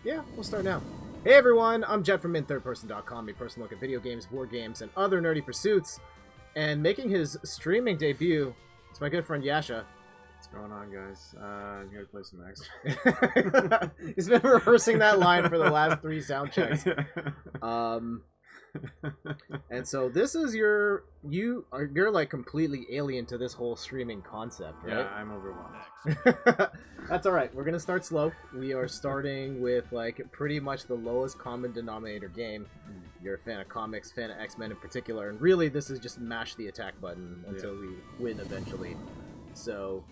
Yeah, we'll start now. Hey everyone, I'm Jet from InThirdPerson.com, a personal look at video games, board games, and other nerdy pursuits. And making his streaming debut, it's my good friend Jascha. What's going on, guys? I'm here to play some X. He's been rehearsing that line for the last 3 sound checks. And so this is you're like completely alien to this whole streaming concept, right? Yeah, I'm overwhelmed. That's all right. We're gonna start slow. We are starting with like pretty much the lowest common denominator game. You're a fan of comics, fan of X-Men in particular, and really this is just mash the attack button until we win eventually. So,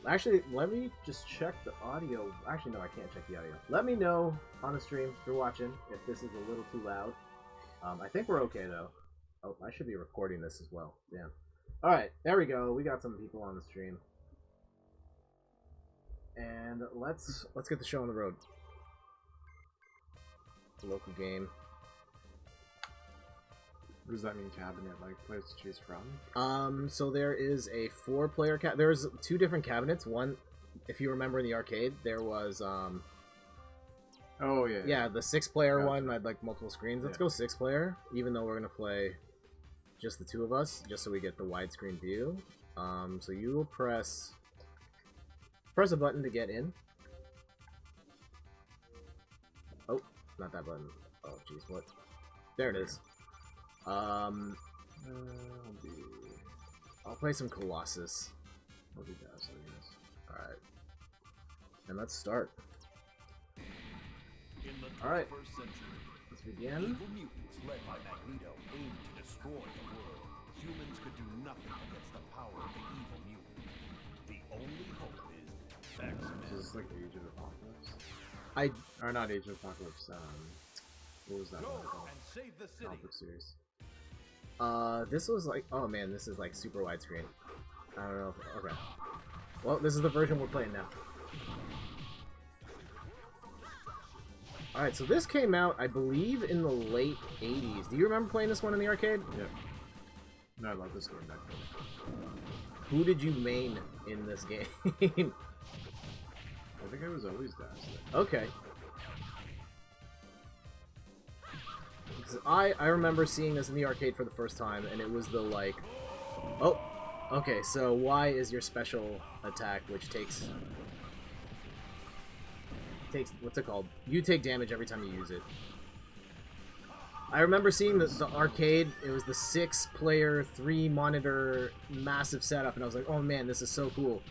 actually, let me just check the audio. Actually, no, I can't check the audio. Let me know on the stream if you're watching if this is a little too loud. I think we're okay though. Oh, I should be recording this as well. Damn. All right, there we go. We got some people on the stream, and let's get the show on the road. It's a local game. What does that mean, cabinet? Like players to choose from? So there is a 4-player There's 2 different cabinets. One, if you remember in the arcade, there was Oh yeah. yeah, the 6-player Gotcha. one had like multiple screens. Let's go 6-player, even though we're gonna play just the 2 of us, just so we get the widescreen view. So you will press a button to get in. Oh, not that button. Oh, jeez, what? There it is. I'll play some Colossus. I'll do that, so yes. Alright. And let's start. Alright. Let's begin. Evil mutants led by Magneto aimed to destroy the world. Humans could do nothing against the power of the evil mutant. The only hope is X-Men. Is this like Age of Apocalypse? I Or not Age of Apocalypse, what was that one Go called? and save the city. Comic book series. this was like, oh man, this is like super widescreen. I don't know. Okay. Well, this is the version we're playing now. Alright, so this came out, I believe, in the late 80s. Do you remember playing this one in the arcade? Yeah. No, I love this game back then. Who did you main in this game? I think I was always Dazzler. Okay. Because I remember seeing this in the arcade for the first time, and it was the like... Oh! Okay, so Y is your special attack, which takes... What's it called? You take damage every time you use it. I remember seeing the arcade. It was the 6-player, 3-monitor, massive setup, and I was like, oh man, this is so cool.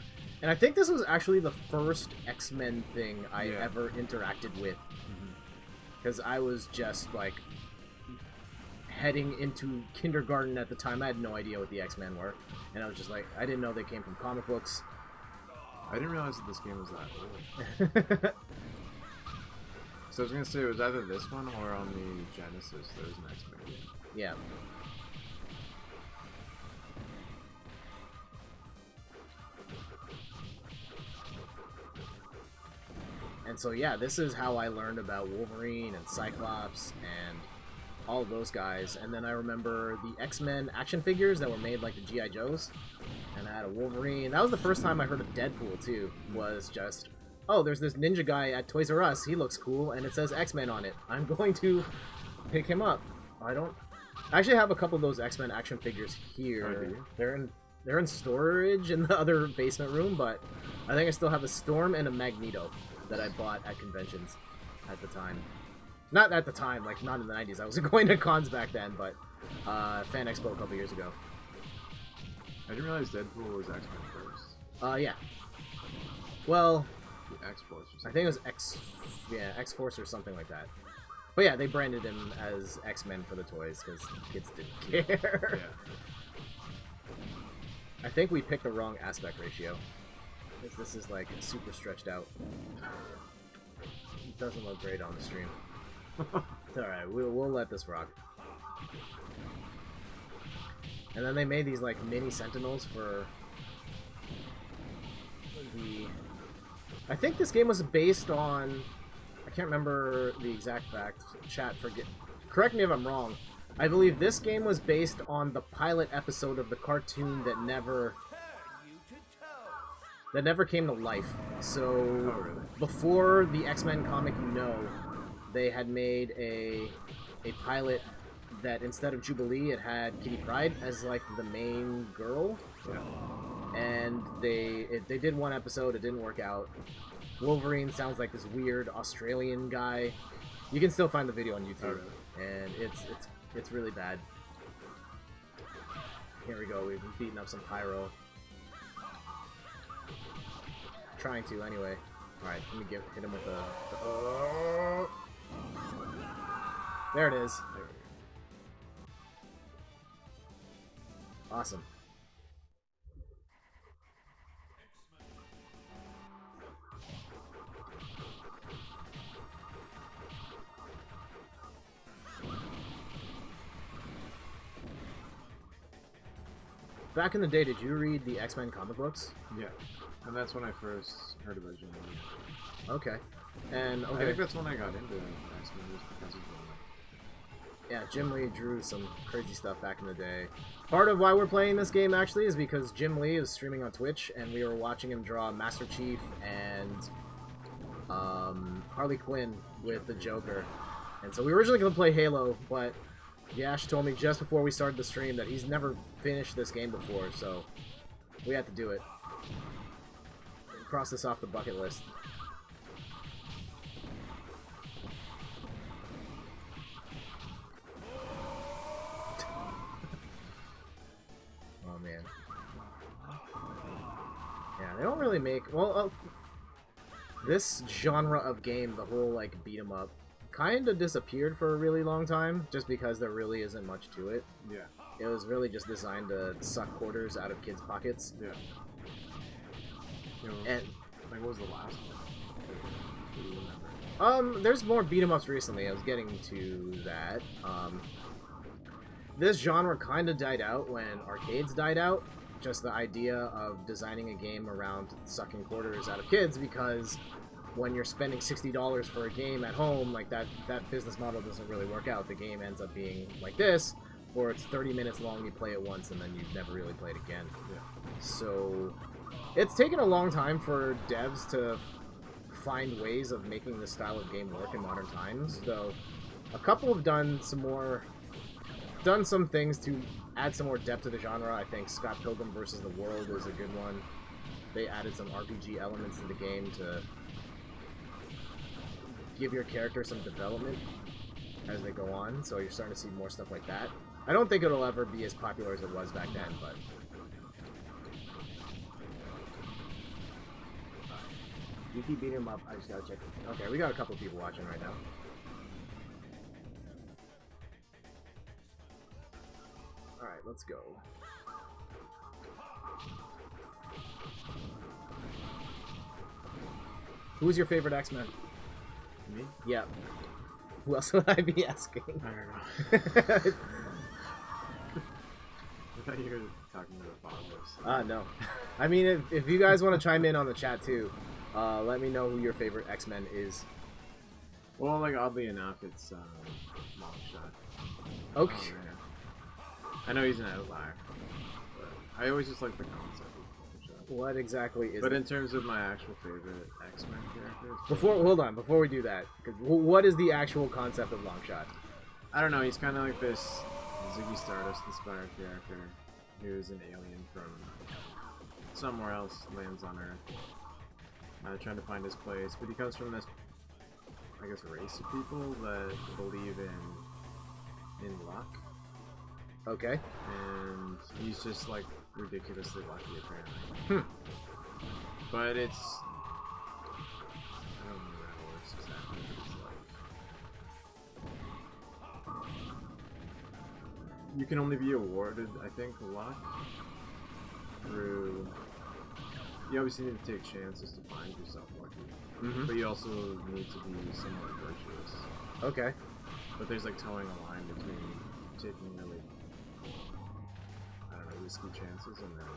And I think this was actually the first X-Men thing I ever interacted with. Because I was just, like, heading into kindergarten at the time. I had no idea what the X-Men were. And I was just like, I didn't know they came from comic books. I didn't realize that this game was that old. So I was gonna say, it was either this one or on the Genesis, there was an X-Men game. Yeah. And so yeah, this is how I learned about Wolverine and Cyclops and all of those guys. And then I remember the X-Men action figures that were made like the G.I. Joes. And I had a Wolverine. That was the first time I heard of Deadpool too, was just... Oh, there's this ninja guy at Toys R Us. He looks cool, and it says X-Men on it. I'm going to pick him up. I actually have a couple of those X-Men action figures here. Oh, do you? They're in storage in the other basement room, but I think I still have a Storm and a Magneto that I bought at conventions at the time. Not at the time, like not in the 90s. I was going to cons back then, but Fan Expo a couple years ago. I didn't realize Deadpool was X-Men first. Yeah. Well... X-Force or something. I think it was X-Force or something like that. But yeah, they branded him as X-Men for the toys because kids didn't care. Yeah. I think we picked the wrong aspect ratio. Because this is like super stretched out. It doesn't look great on the stream. It's alright, we'll let this rock. And then they made these like mini Sentinels for the... I think this game was based on... I can't remember the exact fact. Chat, correct me if I'm wrong. I believe this game was based on the pilot episode of the cartoon that never that never came to life. So Oh, really? before the X-Men comic, they had made a pilot that instead of Jubilee, it had Kitty Pryde as like the main girl. Yeah. And they did one episode. It didn't work out. Wolverine sounds like this weird Australian guy. You can still find the video on YouTube, and it's really bad. Here we go. We've been beating up some pyro. Trying to anyway. All right, let me hit him with the there it is. There we go. Awesome. Back in the day, did you read the X-Men comic books? Yeah. And that's when I first heard about Jim Lee. Okay. And I think that's when I got into X-Men, was because of Jim Lee. Yeah, Jim Lee drew some crazy stuff back in the day. Part of why we're playing this game, actually, is because Jim Lee is streaming on Twitch, and we were watching him draw Master Chief and Harley Quinn with the Joker. And so we were originally going to play Halo, but Yash told me just before we started the stream that he's never finished this game before, so we had to do it. Cross this off the bucket list. Oh man. Yeah, they don't really make... Well, this genre of game, the whole like beat 'em up, kind of disappeared for a really long time, just because there really isn't much to it. Yeah. It was really just designed to suck quarters out of kids' pockets. Yeah. You know, And like, what was the last one? Do you remember? there's more beat 'em ups recently. I was getting to that. This genre kind of died out when arcades died out. Just the idea of designing a game around sucking quarters out of kids, because when you're spending $60 for a game at home, like that business model doesn't really work out. The game ends up being like this, or it's 30 minutes long, you play it once, and then you never really play it again. Yeah. So it's taken a long time for devs to find ways of making this style of game work in modern times. Though a couple have done some things to add some more depth to the genre. I think Scott Pilgrim vs. the World is a good one. They added some RPG elements to the game to give your character some development as they go on, so you're starting to see more stuff like that. I don't think it'll ever be as popular as it was back then, but... You keep beating him up, I just gotta check. Okay, we got a couple people watching right now. Alright, let's go. Who's your favorite X-Men? Me? Yeah. Who else would I be asking? I don't know. I thought you were talking to the followers. No. I mean, if you guys want to chime in on the chat too, let me know who your favorite X-Men is. Well, like, oddly enough, it's Longshot. Okay. Oh, man. I know he's an outlier, but I always just like the concept of Longshot. What exactly is But it? in terms of my actual favorite X-Men characters... Before we do that, 'cause what is the actual concept of Longshot? I don't know, he's kind of like this Ziggy Stardust-inspired character who's an alien from somewhere else, lands on Earth, trying to find his place, but he comes from this, I guess, race of people that believe in luck, Okay. and he's just, like, ridiculously lucky, apparently. But it's... I don't know how it works exactly, but it's like... You can only be awarded, I think, luck through... You obviously need to take chances to find yourself lucky, but you also need to be somewhat virtuous. Okay. But there's like towing a line between taking really, I don't know, risky chances and then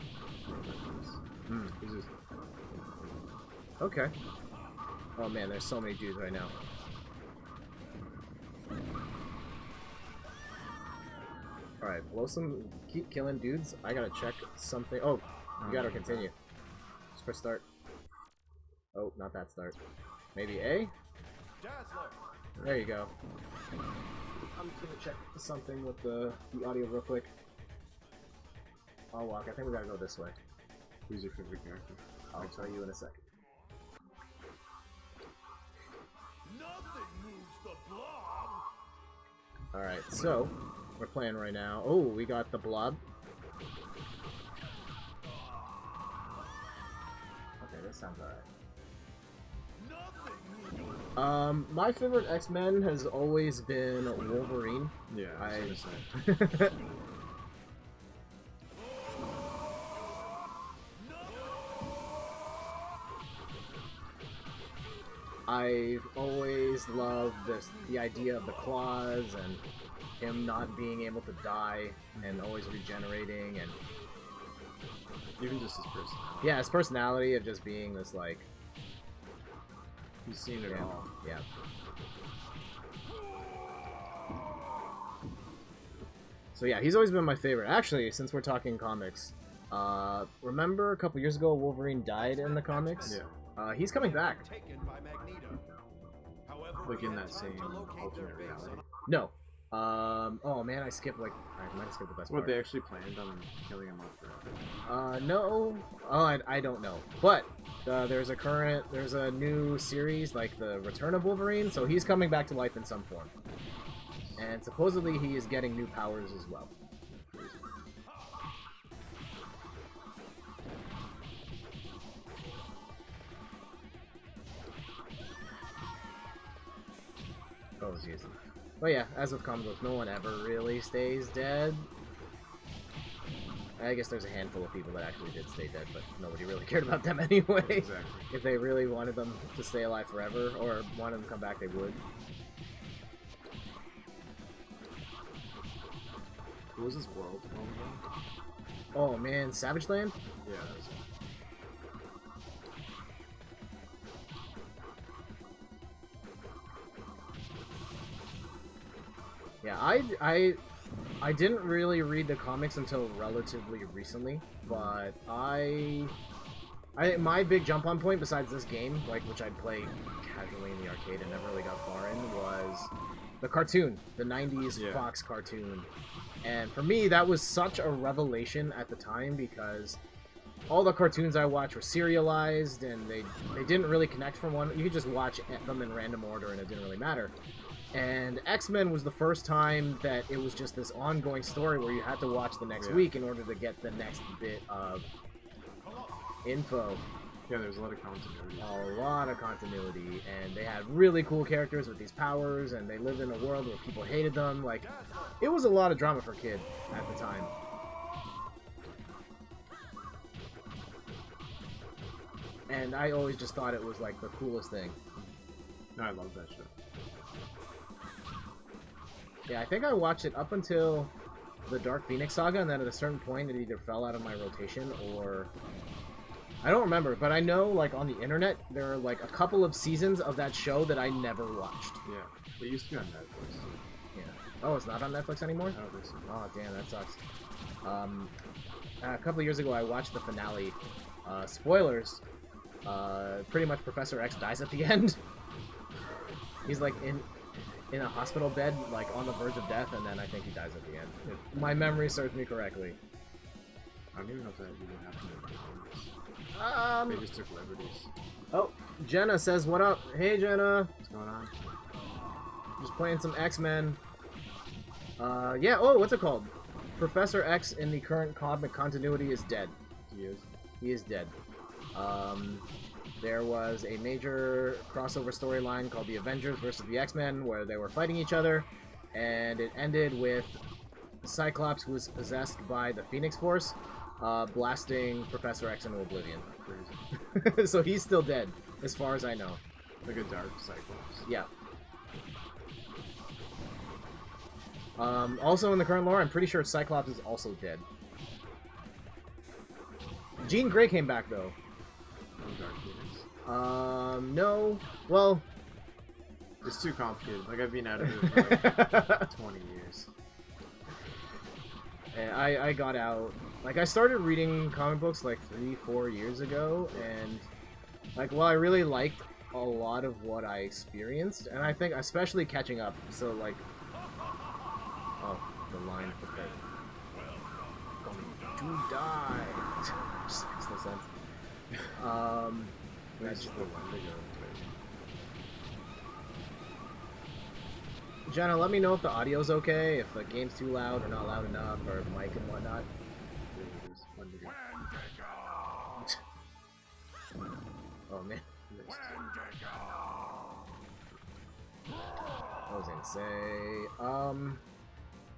it's just, Okay. Oh man, there's so many dudes right now. Alright, keep killing dudes. I gotta check something. Oh, you gotta continue. Press start. Oh, not that start. Maybe A? There you go. I'm just gonna check something with the audio real quick. I'll walk. I think we gotta go this way. Who's your favorite character? I'll tell you in a second. Nothing moves the blob. Alright, so we're playing right now. Oh, we got the blob. Okay, this sounds alright. My favorite X-Men has always been Wolverine. Yeah, I was I... gonna say. I've always loved the idea of the claws and him not being able to die and always regenerating, and Even just his personality. yeah, his personality of just being this like He's seen it yeah, all. yeah. So yeah, he's always been my favorite. Actually, since we're talking comics, remember a couple years ago Wolverine died in the comics? Yeah. He's coming back. Taken by Magneto. However, Like in we that had time same to locate alternate their base reality. No. Oh man, I skipped like I might have skipped the best What, part. they actually planned on killing him off forever? No. Oh, I don't know. But there's a new series, like the Return of Wolverine, so he's coming back to life in some form. And supposedly he is getting new powers as well. Oh, jeez. But yeah, as with comic books, no one ever really stays dead. I guess there's a handful of people that actually did stay dead, but nobody really cared about them anyway. Exactly. If they really wanted them to stay alive forever, or wanted them to come back, they would. What was his world called again? Oh man, Savage Land? Yeah, that's Yeah, I didn't really read the comics until relatively recently, but my big jump on point besides this game, like which I'd play casually in the arcade and never really got far in, was the cartoon, the 90s Yeah. Fox cartoon. And for me, that was such a revelation at the time because all the cartoons I watched were serialized and they didn't really connect from one. You could just watch them in random order and it didn't really matter. And X-Men was the first time that it was just this ongoing story where you had to watch the next week in order to get the next bit of info. Yeah, there's a lot of continuity. A lot of continuity, and they had really cool characters with these powers, and they lived in a world where people hated them. Like, it was a lot of drama for a kid at the time. And I always just thought it was, like, the coolest thing. No, I love that show. Yeah, I think I watched it up until the Dark Phoenix saga, and then at a certain point it either fell out of my rotation or... I don't remember, but I know, like, on the internet, there are, like, a couple of seasons of that show that I never watched. Yeah, it used to be on Netflix. Yeah. Oh, it's not on Netflix anymore? I don't think so. Oh, damn, that sucks. A couple of years ago, I watched the finale. Spoilers. Pretty much Professor X dies at the end. He's, like, in a hospital bed, like, on the verge of death, and then I think he dies at the end. If my memory serves me correctly. I don't even know if that even happened in the comics. They just took liberties. Oh, Jenna says, what up? Hey, Jenna. What's going on? Just playing some X-Men. Yeah, oh, what's it called? Professor X in the current comic continuity is dead. He is. He is dead. There was a major crossover storyline called the Avengers versus the X-Men where they were fighting each other, and it ended with Cyclops, who was possessed by the Phoenix Force, blasting Professor X into oblivion. Crazy. So he's still dead, as far as I know. Like a dark Cyclops. Yeah. Also in the current lore, I'm pretty sure Cyclops is also dead. Jean Grey came back, though. From Dark Phoenix. No. Well... It's too complicated. Like, I've been out of it for like 20 years. And I got out, like, I started reading comic books like 3-4 years ago, and like, while I really liked a lot of what I experienced, and I think especially catching up, so like, oh, the line prepared. Going to die. Just makes no sense. That's just the Wendigo. Jenna, let me know if the audio's okay, if the game's too loud or not loud enough, or mic and whatnot. Wendigo. Oh man. That was insane.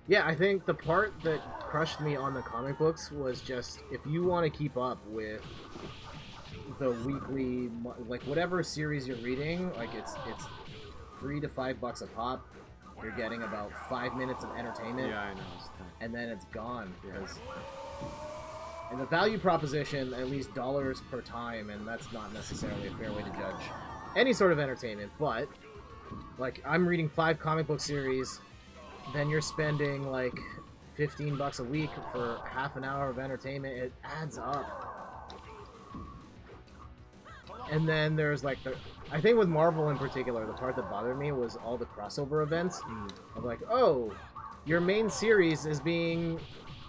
Yeah, I think the part that crushed me on the comic books was just, if you want to keep up with the weekly, like whatever series you're reading, like it's $3 to $5 a pop. You're getting about 5 minutes of entertainment. Yeah, I know. And then it's gone. Because, and the value proposition, at least dollars per time, and that's not necessarily a fair way to judge any sort of entertainment, but like, I'm reading 5 comic book series, then you're spending like $15 a week for half an hour of entertainment. It adds up. And then there's like I think with Marvel in particular, the part that bothered me was all the crossover events. Of like, oh, your main series is being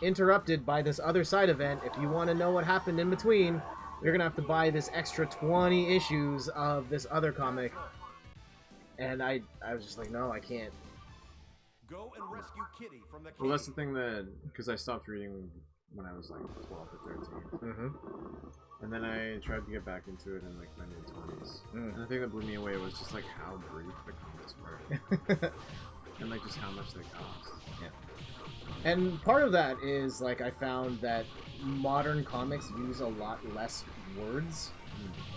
interrupted by this other side event. If you want to know what happened in between, you're gonna have to buy this extra 20 issues of this other comic. And I was just like, no, I can't. Go and rescue Kitty from the cave. Well, that's the thing that, because I stopped reading when I was like 12 or 13. Mm-hmm. And then I tried to get back into it in like my mid-20s. And the thing that blew me away was just like how brief the comics were. And like just how much they cost. Yeah. And part of that is, like, I found that modern comics use a lot less words.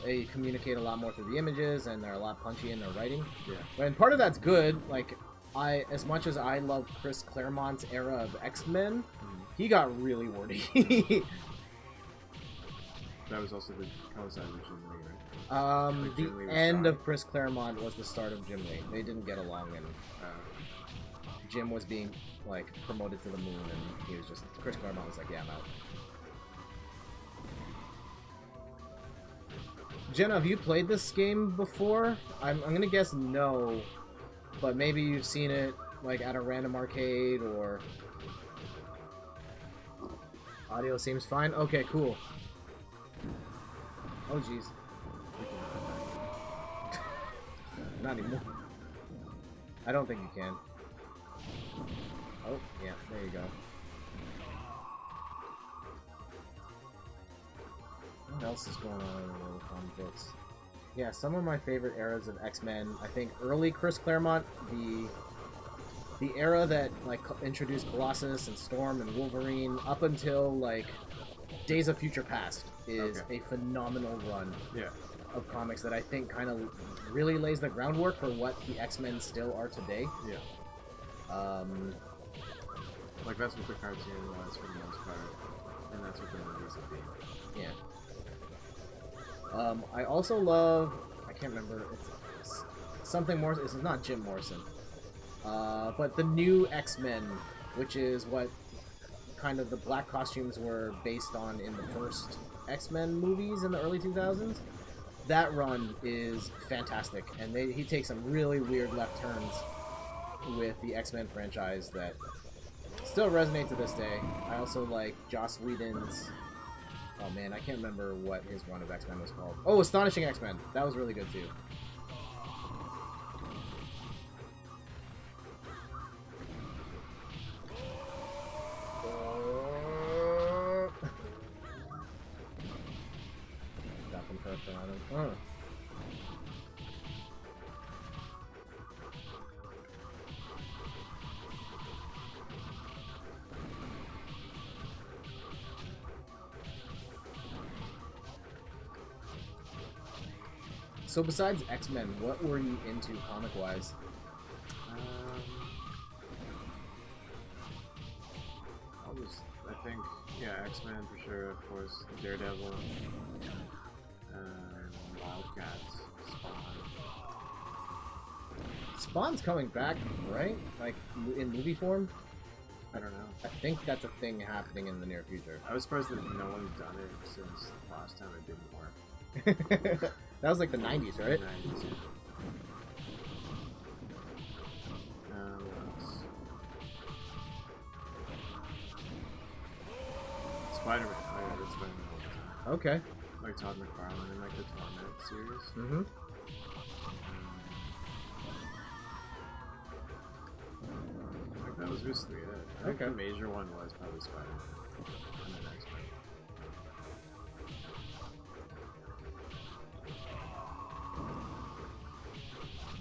They communicate a lot more through the images, and they're a lot punchy in their writing. Yeah. And part of that's good. Like, as much as I love Chris Claremont's era of X-Men, he got really wordy. That was also the coincided with Jim Lee, right? Like the end of Chris Claremont was the start of Jim Lee. They didn't get along, and Jim was being like promoted to the moon, and he was just, Chris Claremont was like, yeah, I'm out. Jenna, have you played this game before? I'm gonna guess no, but maybe you've seen it like at a random arcade, or audio seems fine. Okay, cool. Oh jeez. Not anymore. I don't think you can. Oh, yeah, there you go. What else is going on in the world of comic books? Yeah, some of my favorite eras of X-Men. I think early Chris Claremont, the era that like introduced Colossus and Storm and Wolverine, up until like Days of Future Past, is a phenomenal run of comics that I think kind of really lays the groundwork for what the X-Men still are today. Yeah. Like that's what the cartoon was for the most part, and that's what the movies have been. Yeah. I also love, I can't remember, it's something more, it's not Jim Morrison, but the new X-Men, which is what kind of the black costumes were based on in the first X-Men movies in the early 2000s. That run is fantastic, and he takes some really weird left turns with the X-Men franchise that still resonate to this day. I also like Joss Whedon's, oh man, I can't remember what his run of X-Men was called. Oh, Astonishing X-Men. That was really good too. So besides X-Men, what were you into comic-wise? I think, X-Men for sure, of course, Daredevil, Wildcats, Spawn. Spawn's coming back, right? Like, in movie form? I don't know. I think that's a thing happening in the near future. I was surprised that no one's done it since the last time it didn't work. That was like the 90s, right? 90s, yeah. What else? Spider-Man. Oh yeah, that's Spider-Man all the time. Okay. Like Todd McFarlane in like the Torment series. Mm-hmm. Like that was basically it. I think Okay. the major one was probably Spider-Man and then X-Men.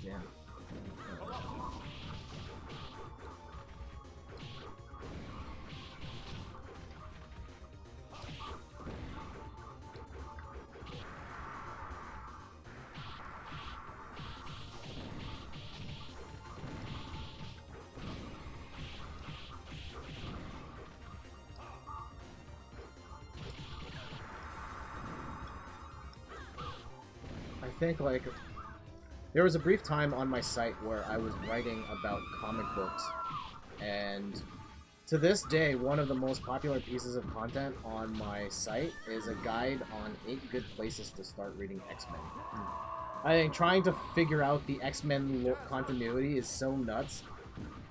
Yeah. I think like there was a brief time on my site where I was writing about comic books, and to this day, one of the most popular pieces of content on my site is a guide on 8 good places to start reading X-Men. I think trying to figure out the X-Men continuity is so nuts.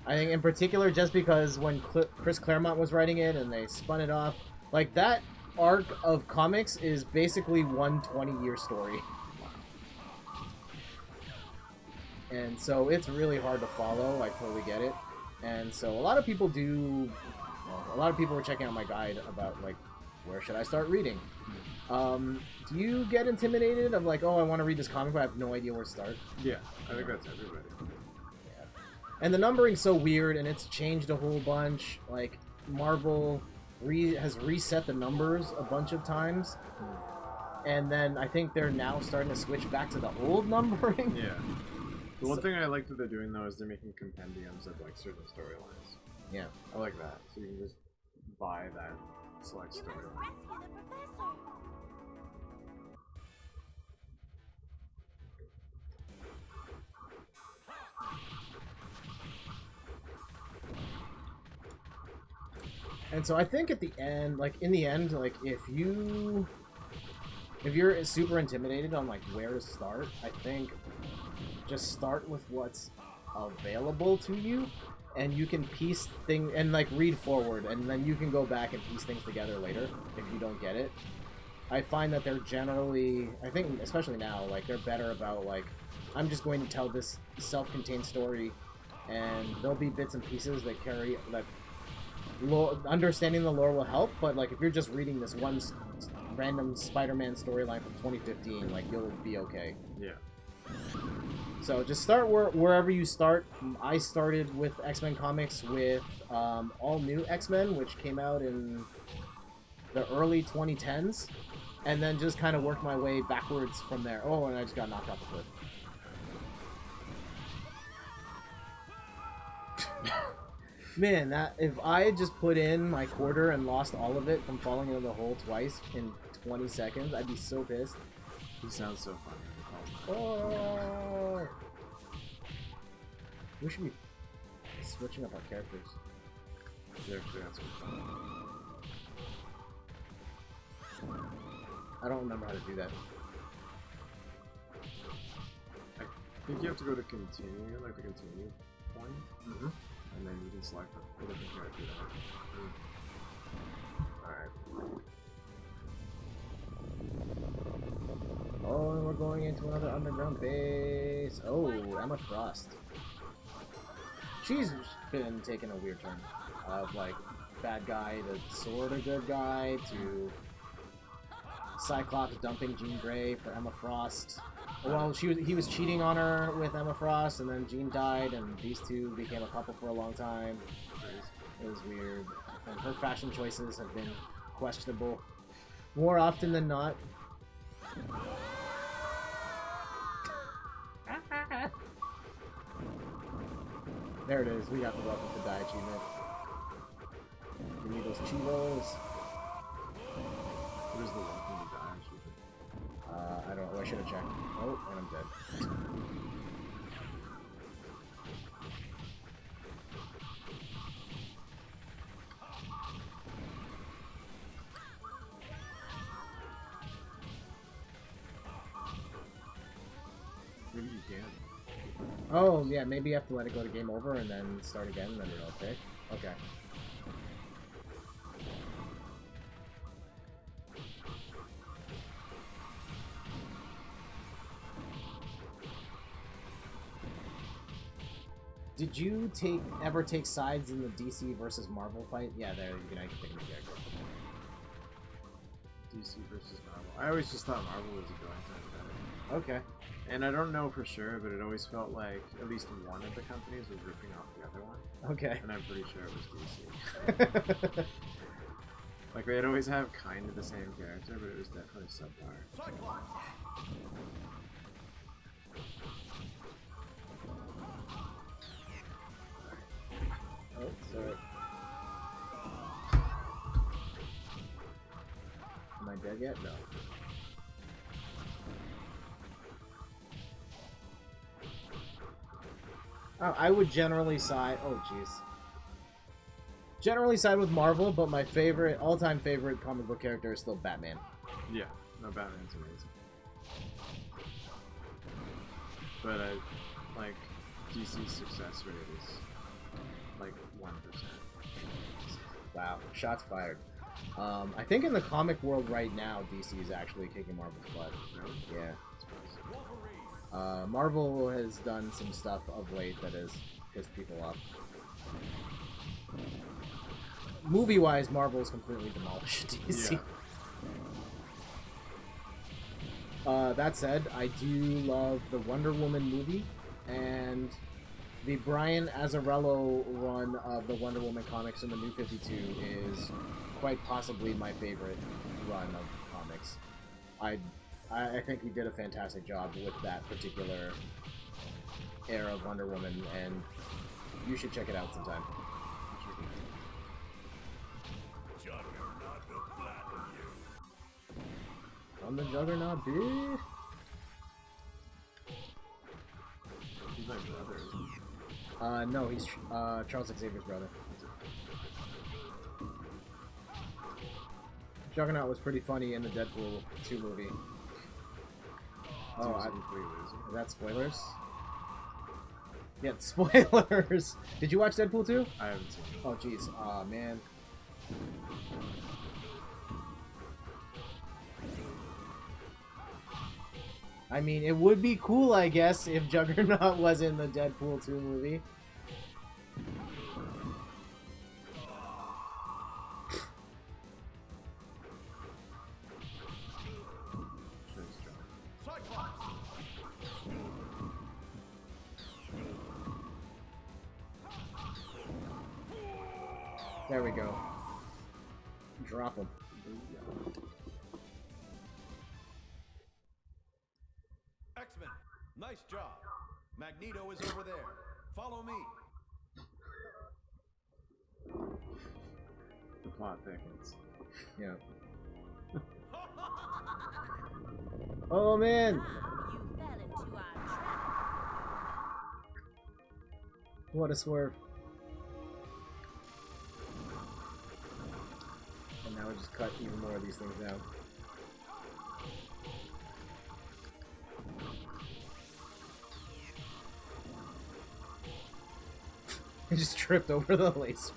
I think in particular just because when Chris Claremont was writing it and they spun it off, like that arc of comics is basically one 20-year story. And so it's really hard to follow. I totally get it. And so a lot of people were checking out my guide about like, where should I start reading? Do you get intimidated of like, oh, I want to read this comic, but I have no idea where to start? Yeah, I think that's everybody. Yeah. And the numbering's so weird, and it's changed a whole bunch. Like Marvel has reset the numbers a bunch of times, and then I think they're now starting to switch back to the old numbering. Yeah. The one thing I like that they're doing though is they're making compendiums of like certain storylines. Yeah. I like that. So you can just buy that select storyline. And so I think at the end, like in the end, like if you're super intimidated on like where to start, I think just start with what's available to you, and you can piece things and like read forward, and then you can go back and piece things together later if you don't get it. I find that they're generally, I think especially now, like they're better about like, I'm just going to tell this self-contained story, and there'll be bits and pieces that carry that. Understanding the lore will help, but like if you're just reading this one random Spider-Man storyline from 2015, like you'll be okay. Yeah. So just start wherever you start. I started with X-Men comics with All New X-Men, which came out in the early 2010s, and then just kind of worked my way backwards from there. Oh, and I just got knocked off the cliff. Man, that if I had just put in my quarter and lost all of it from falling into the hole twice in 20 seconds, I'd be so pissed. He sounds so funny. Oh! We should be switching up our characters. Yeah, actually, that's good. I don't remember how to do that. I think you have to go to continue, like the continue point. Mm-hmm. And then you can select a different character. Alright. Oh, and we're going into another underground base. Oh, Emma Frost. She's been taking a weird turn. Of like, bad guy to sort of good guy to Cyclops dumping Jean Grey for Emma Frost. Well, he was cheating on her with Emma Frost, and then Jean died, and these two became a couple for a long time. It was weird. And her fashion choices have been questionable more often than not. There it is. We got the Welcome to Die achievement. Give me those Chivos. What is the Welcome to Die achievement? I don't know. I should have checked. Oh, and I'm dead. can. Oh, yeah, maybe you have to let it go to game over and then start again, and then it'll pick. Okay. Did you ever take sides in the DC versus Marvel fight? Yeah, there, you can pick a new character. DC versus Marvel. I always just thought Marvel was a going time better. Okay. And I don't know for sure, but it always felt like at least one of the companies was ripping off the other one. Okay. And I'm pretty sure it was DC. Like, they'd always have kind of the same character, but it was definitely subpar. Oh, sorry. Am I dead yet? No. I would generally side... Oh, jeez. Generally side with Marvel, but my favorite, all-time favorite comic book character is still Batman. Yeah, no, Batman's amazing. But like, DC's success rate is like 1%. Wow, shots fired. I think in the comic world right now, DC is actually kicking Marvel's butt. Really? Yeah. Marvel has done some stuff of late that has pissed people off. Movie-wise, Marvel is completely demolished DC. Yeah. That said, I do love the Wonder Woman movie, and the Brian Azzarello run of the Wonder Woman comics in the New 52 is quite possibly my favorite run of comics. I think he did a fantastic job with that particular era of Wonder Woman, and you should check it out sometime. I'm the Juggernaut, bitch. He's my brother. No, he's Charles Xavier's brother. Juggernaut was pretty funny in the Deadpool 2 movie. Oh, is that spoilers? Yeah, spoilers! Did you watch Deadpool 2? I haven't seen it. Oh, jeez. Aw, man. I mean, it would be cool, I guess, if Juggernaut was in the Deadpool 2 movie. There we go. Drop him. X-Men, nice job. Magneto is over there. Follow me. The plot thickens. Yeah. Oh, man! You fell into our trap. What a swerve. And now we just cut even more of these things down. I just tripped over the laser.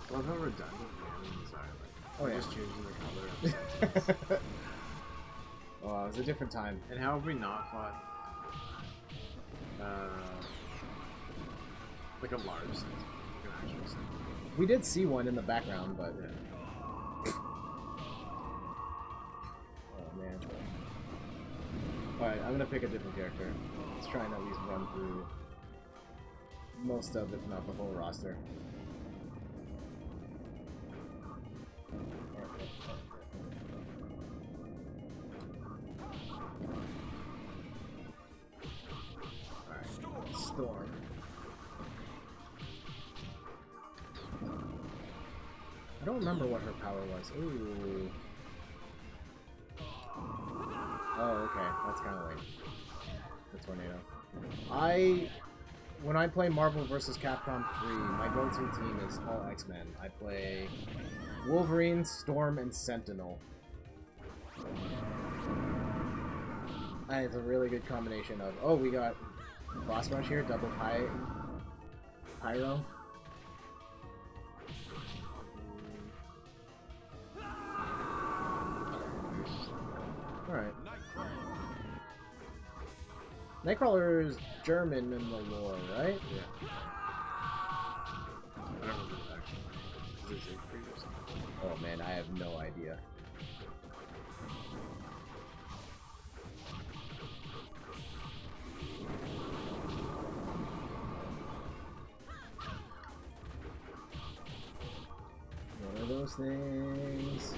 I love how redundant the enemies are. Like, Oh, yeah. just changing the color. Oh, it was a different time. And how have we not fought like a large sense, like an actual sense? We did see one in the background, but... Yeah. Oh, man. Alright, I'm gonna pick a different character. Let's try and at least run through most of, if not the whole roster. Alright, Storm. I don't remember what her power was. Ooh. Oh, okay. That's kind of lame. The tornado. when I play Marvel vs. Capcom 3, my go-to team is all X-Men. I play Wolverine, Storm, and Sentinel. It's a really good combination of... Oh, we got Boss Rush here, double Pyro. Alright. Nightcrawler is German in the lore, right? Yeah. I don't remember that actually. Is it Siegfried or something? Oh man, I have no idea. What are those things?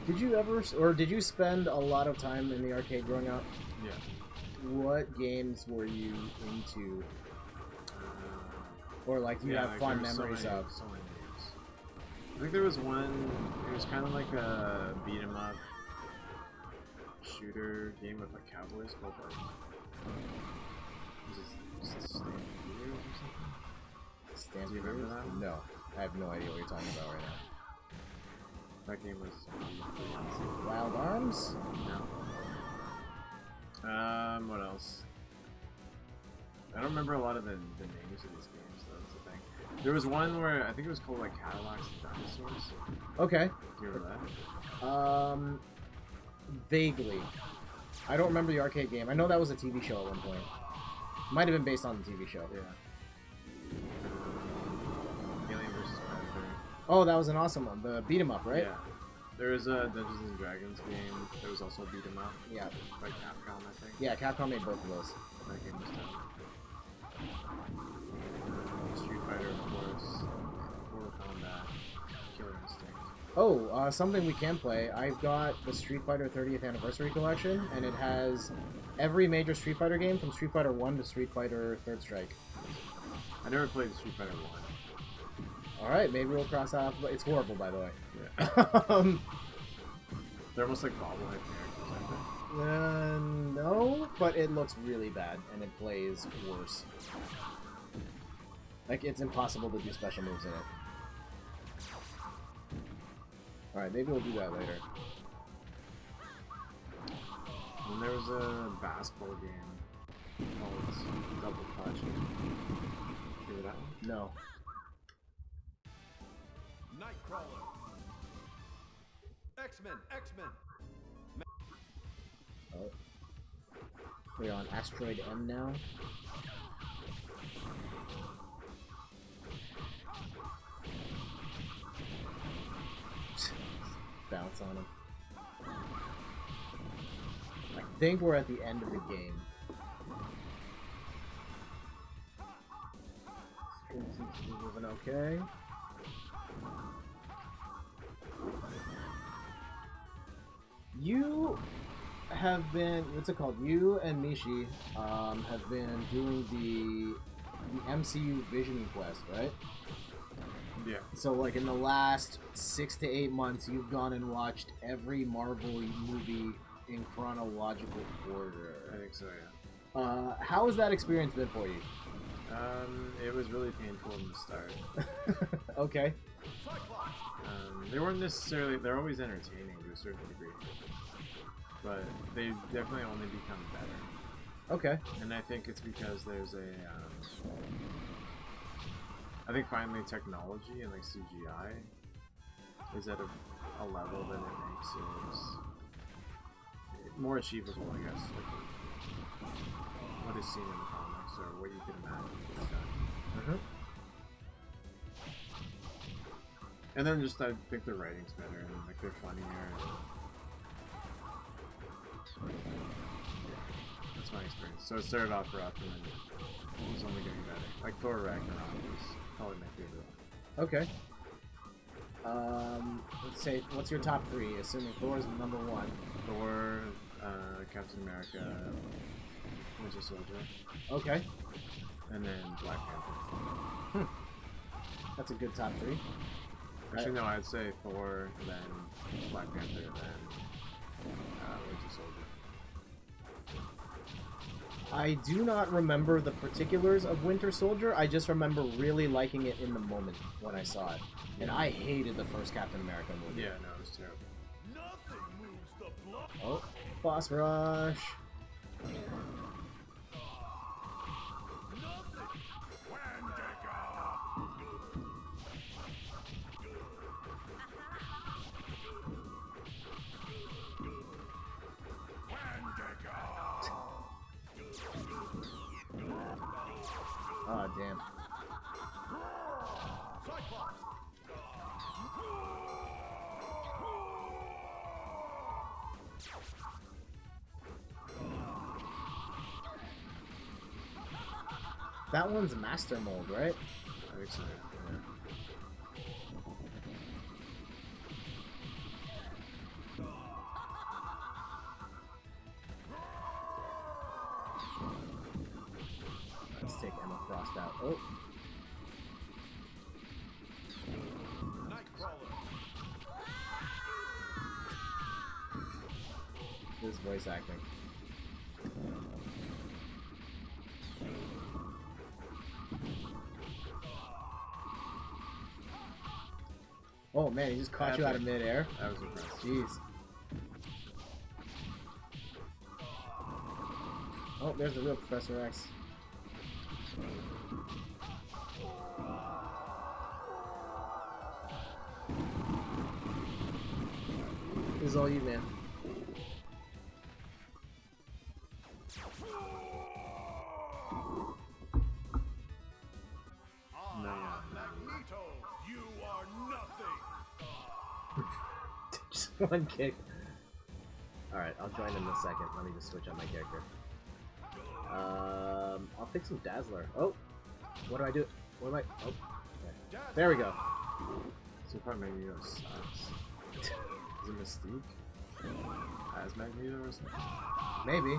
Did you ever, or did you spend a lot of time in the arcade growing up? Yeah. What games were you into? Or like, do you have like, fond there was memories so many, of? So many games. I think there was one. It was kind of like a beat 'em up shooter game with like cowboys called like. Was it Stampede or something? Stampede? Do you remember that one? No, I have no idea what you're talking about right now. That game was. Wild Arms? No. What else? I don't remember a lot of the names of these games, though, that's the thing. There was one where I think it was called like Cadillacs and Dinosaurs. Okay. Do you remember that? Vaguely. I don't remember the arcade game. I know that was a TV show at one point. Might have been based on the TV show. Yeah. Alien vs. Predator. Oh, that was an awesome one. The beat 'em up, right? Yeah. There was a Dungeons and Dragons game. There was also a beat 'em up. Yeah. By Capcom, I think. Yeah, Capcom made both of those. That game was tough. Street Fighter, of course. Mortal Kombat. Killer Instinct. Oh, something we can play. I've got the Street Fighter 30th Anniversary Collection, and it has every major Street Fighter game from Street Fighter 1 to Street Fighter Third Strike. I never played Street Fighter 1. Alright, maybe we'll cross off. It's horrible, by the way. Yeah. They're almost like bobblehead characters, aren't they? No, but it looks really bad, and it plays worse. Like, it's impossible to do special moves in it. Alright, maybe we'll do that later. And there was a basketball game called Double Clutch. Remember that one? No. Nightcrawler. X-Men. X-Men. Oh. We're on Asteroid M now. Bounce on him. I think we're at the end of the game. Stream seems to be moving okay. You have been, what's it called? You and Mishi have been doing the MCU Visioning Quest, right? Yeah. So, like, in the last 6 to 8 months, you've gone and watched every Marvel movie in chronological order. I think so, yeah. How has that experience been for you? It was really painful in the start. Okay. They weren't necessarily, they're always entertaining to a certain degree. But they definitely only become better. Okay. And I think it's because there's a, I think finally technology and like CGI is at a level that it makes it more achievable, I guess. Like what is seen in the comics or what you can imagine is done. And then just I think the writing's better and like they're funnier. That's my experience. So it started off rough and then it's only getting better. Like Thor Ragnarok is probably my favorite one. Okay. Let's say, what's your top 3? Assuming Thor's number 1. Thor, Captain America, Winter Soldier, Okay. and then Black Panther. That's a good top 3. Actually, no, I'd say Thor, then Black Panther, then Winter Soldier. I do not remember the particulars of Winter Soldier. I just remember really liking it in the moment when I saw it. And I hated the first Captain America movie. Yeah, no, it was terrible. Nothing moves the blood. Oh, boss rush. Nothing. Oh, damn. Cyclops. That one's Master Mold, right? I think so. Yeah. Let's take Emma Frost out. Oh, Nightcrawler. this is voice acting. Oh man, he just caught you out of midair. That was impressive. Jeez. Oh, there's the real Professor X. This is all you, man. No, Ah, Magneto, you are nothing. Just one kick. Alright, I'll join in a second. Let me just switch on my character. I'll pick some Dazzler. Oh! What do I do? What am I? Oh. Okay. There we go. Super Magneto sucks. Is it Mystique? As Magneto or something? Maybe.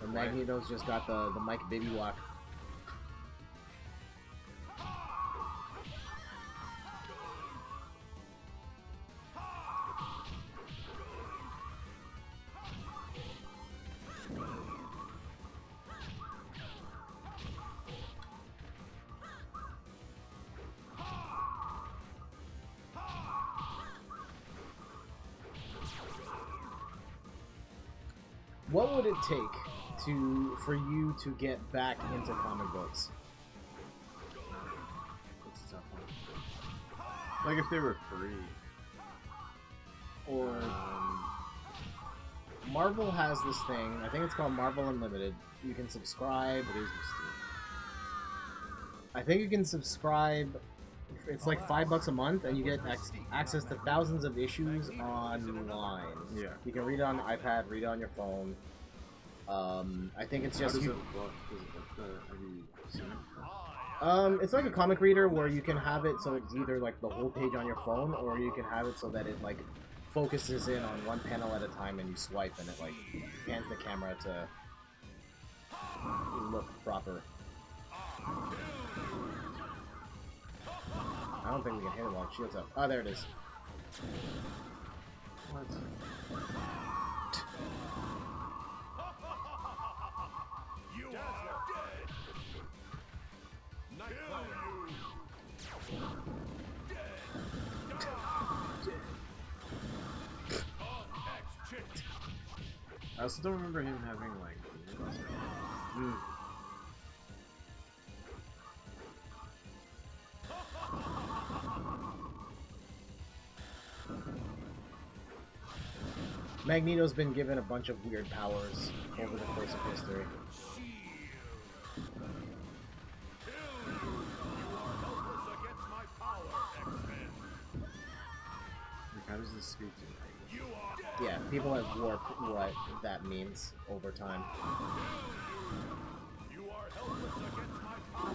Or Magneto's just got the Mike Baby walk. What would it take for you to get back into comic books? That's a tough one. Like if they were free. Or Marvel has this thing. I think it's called Marvel Unlimited. You can subscribe. It is Mystique. I think you can subscribe. It's like $5 a month, and you get access to thousands of issues online. Yeah. You can read it on the iPad, read it on your phone. I think it's How just does you. it look? Does it look have you seen it? It's like a comic reader where you can have it so it's either like the whole page on your phone, or you can have it so that it like focuses in on one panel at a time, and you swipe, and it like pans the camera to look proper. I don't think we can hit it while it shields up. Oh, there it is. What? You are dead. Nightcrawler. Dead. X-Chick. I also don't remember him having like. Magneto's been given a bunch of weird powers over the course of history. Like, how does this speak to me? Yeah, people have warped what that means over time. You are helpless against my power.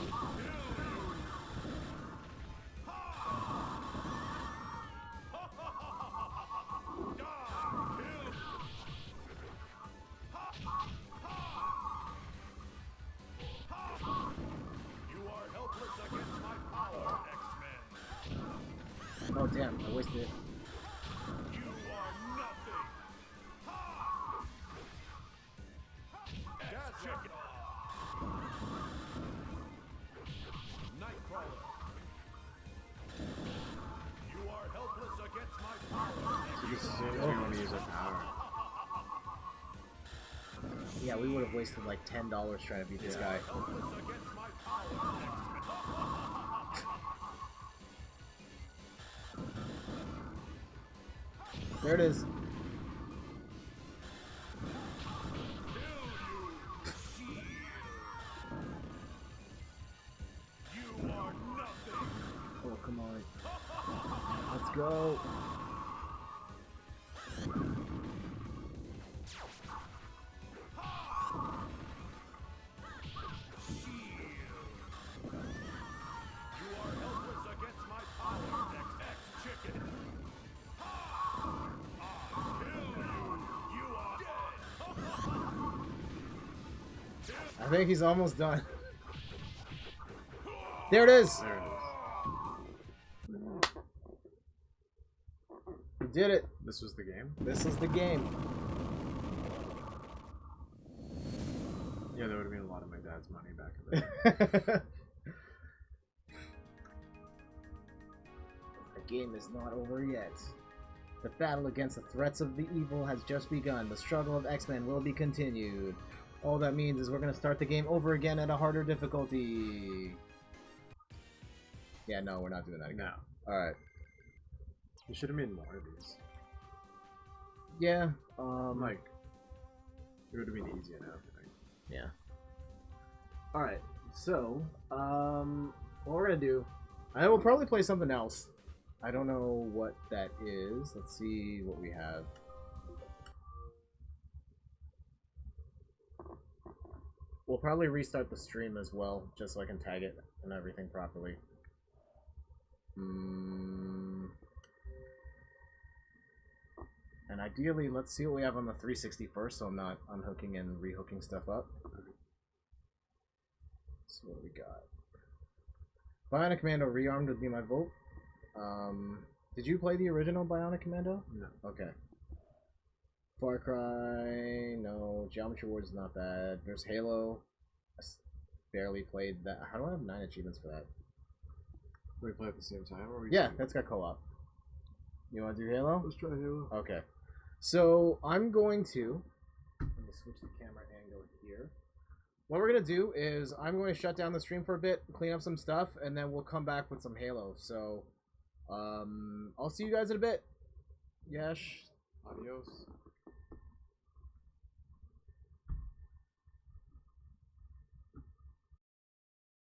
You are helpless against my power, X-Men. Oh damn, I wasted it. You are nothing. soon as we want to use our power. Yeah, we would have wasted like $10 trying to beat this guy. There it is. Oh, come on. Let's go. I think he's almost done. There it is. There it is. We did it. This was the game? This is the game. Yeah, that would have been a lot of my dad's money back in the day. The game is not over yet. The battle against the threats of the evil has just begun. The struggle of X-Men will be continued. All that means is we're going to start the game over again at a harder difficulty. Yeah, no, we're not doing that again. No. Alright. You should have made more of these. Yeah, Like, it would have been easy enough, I think. yeah. Alright, so, what we're going to do, I will probably play something else. I don't know what that is. Let's see what we have. We'll probably restart the stream as well, just so I can tag it and everything properly. And ideally, let's see what we have on the 360 first, so I'm not unhooking and rehooking stuff up. So what do we got? Bionic Commando Rearmed would be my vote. Did you play the original Bionic Commando? No. Okay. Far Cry, no. Geometry Wars is not bad. There's Halo. I barely played that. How do I have 9 achievements for that? We play at the same time? Or we Yeah, that's got co-op. You want to do Halo? Let's try Halo. Okay. So, I'm going to... Let me switch the camera angle here. What we're going to do is I'm going to shut down the stream for a bit, clean up some stuff, and then we'll come back with some Halo. So, I'll see you guys in a bit. Yash. Adios.